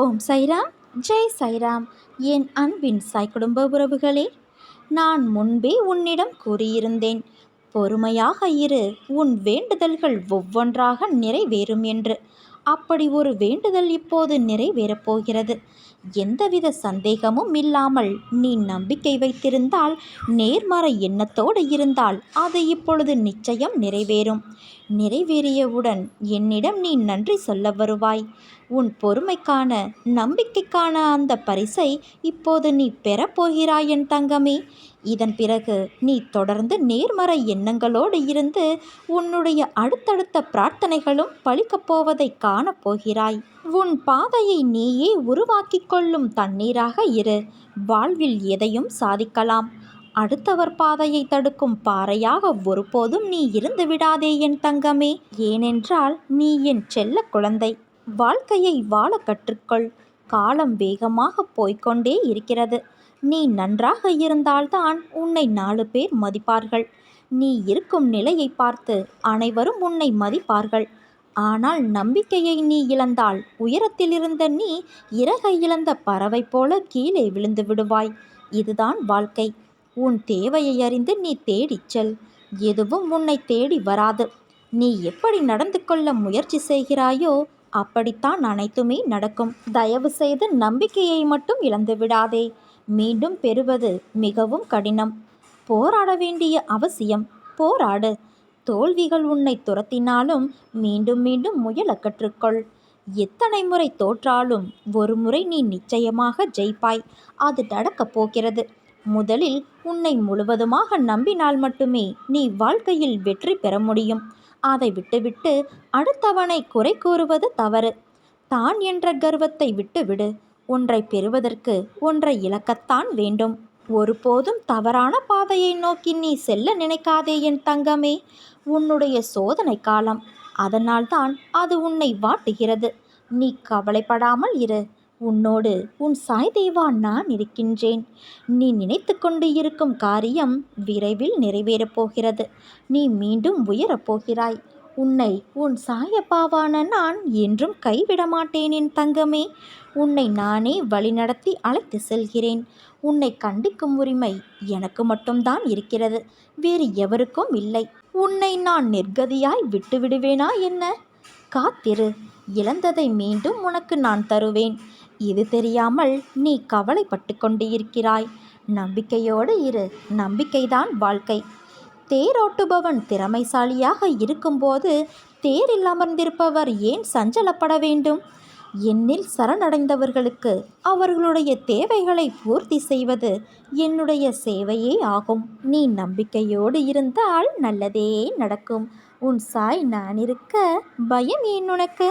ஓம் சைராம். ஜெய் சைராம். என் அன்பின் சாய் குடும்ப உறவுகளே, நான் முன்பே உன்னிடம் கூறியிருந்தேன், பொறுமையாக இரு, உன் வேண்டுதல்கள் ஒவ்வொன்றாக நிறைவேறும் என்று. அப்படி ஒரு வேண்டுதல் இப்போது நிறைவேறப் போகிறது. எந்தவித சந்தேகமும் இல்லாமல் நீ நம்பிக்கை வைத்திருந்தால், நேர்மறை எண்ணத்தோடு இருந்தால் அது இப்பொழுது நிச்சயம் நிறைவேறும். நிறைவேறியவுடன் என்னிடம் நீ நன்றி சொல்ல வருவாய். உன் பொறுமைக்கான, நம்பிக்கைக்கான அந்த பரிசை இப்போது நீ பெறப்போகிறாய் என் தங்கமே. இதன் பிறகு நீ தொடர்ந்து நேர்மறை எண்ணங்களோடு இருந்து உன்னுடைய அடுத்தடுத்த பிரார்த்தனைகளும் பலிக்கப் போவதை காணப்போகிறாய். உன் பாதையை நீயே உருவாக்கிக் கொள்ளும் தண்ணீராக இரு. வாழ்வில் எதையும் சாதிக்கலாம். அடுத்தவர் பாதையை தடுக்கும் பாறையாக ஒருபோதும் நீ இருந்து விடாதே என் தங்கமே. ஏனென்றால் நீ என் செல்ல குழந்தை. வாழ்க்கையை வாழ கற்றுக்கொள். காலம் வேகமாக போய்கொண்டே இருக்கிறது. நீ நன்றாக இருந்தால்தான் உன்னை 4 பேர் மதிப்பார்கள். நீ இருக்கும் நிலையை பார்த்து அனைவரும் உன்னை மதிப்பார்கள். ஆனால் நம்பிக்கையை நீ இழந்தால், உயரத்தில் இருந்த நீ இறகை இழந்த பறவை போல கீழே விழுந்து விடுவாய். இதுதான் வாழ்க்கை. உன் தேவையை அறிந்து நீ தேடிச் செல். எதுவும் உன்னை தேடி வராது. நீ எப்படி நடந்து கொள்ள முயற்சி செய்கிறாயோ அப்படித்தான் அனைத்துமே நடக்கும். தயவு செய்து நம்பிக்கையை மட்டும் இழந்து விடாதே. மீண்டும் பெறுவது மிகவும் கடினம். போராட வேண்டிய அவசியம். போராடு. தோல்விகள் உன்னை துரத்தினாலும் மீண்டும் மீண்டும் முயல கற்றுக்கொள். எத்தனை முறை தோற்றாலும் ஒரு முறை நீ நிச்சயமாக ஜெயிப்பாய். அது நடக்கப் போகிறது. முதலில் உன்னை முழுவதுமாக நம்பினால் மட்டுமே நீ வாழ்க்கையில் வெற்றி பெற முடியும். அதை விட்டுவிட்டு அடுத்தவனை குறை கூறுவது தவறு. தான் என்ற கர்வத்தை விட்டுவிடு. ஒன்றை பெறுவதற்கு ஒன்றை இழக்கத்தான் வேண்டும். ஒருபோதும் தவறான பாதையை நோக்கி நீ செல்ல நினைக்காதே என் தங்கமே. உன்னுடைய சோதனை காலம். அதனால்தான் அது உன்னை வாட்டுகிறது. நீ கவலைப்படாமல் இரு. உன்னோடு உன் சாய் தேவா நான் இருக்கின்றேன். நீ நினைத்து கொண்டு இருக்கும் காரியம் விரைவில் நிறைவேறப் போகிறது. நீ மீண்டும் உயரப் போகிறாய். உன்னை உன் சாயப்பாவான நான் என்றும் கைவிட மாட்டேன் என் தங்கமே. உன்னை நானே வழிநடத்தி அழைத்து செல்கிறேன். உன்னை கண்டிக்கும் உரிமை எனக்கு மட்டும்தான் இருக்கிறது, வேறு எவருக்கும் இல்லை. உன்னை நான் நிர்கதியாய் விட்டு விடுவேனா என்ன? காத்திரு. இழந்ததை மீண்டும் உனக்கு நான் தருவேன். இது தெரியாமல் நீ கவலைப்பட்டு கொண்டு இருக்கிறாய். நம்பிக்கையோடு இரு. நம்பிக்கைதான் வாழ்க்கை. தேரோட்டுபவன் திறமைசாலியாக இருக்கும்போது தேரில் அமர்ந்திருப்பவர் ஏன் சஞ்சலப்பட வேண்டும்? என்னில் சரணடைந்தவர்களுக்கு அவர்களுடைய தேவைகளை பூர்த்தி செய்வது என்னுடைய சேவையே ஆகும். நீ நம்பிக்கையோடு இருந்தால் நல்லதே நடக்கும். உன் சாய் நான் இருக்க பயம் ஏன் உனக்கு?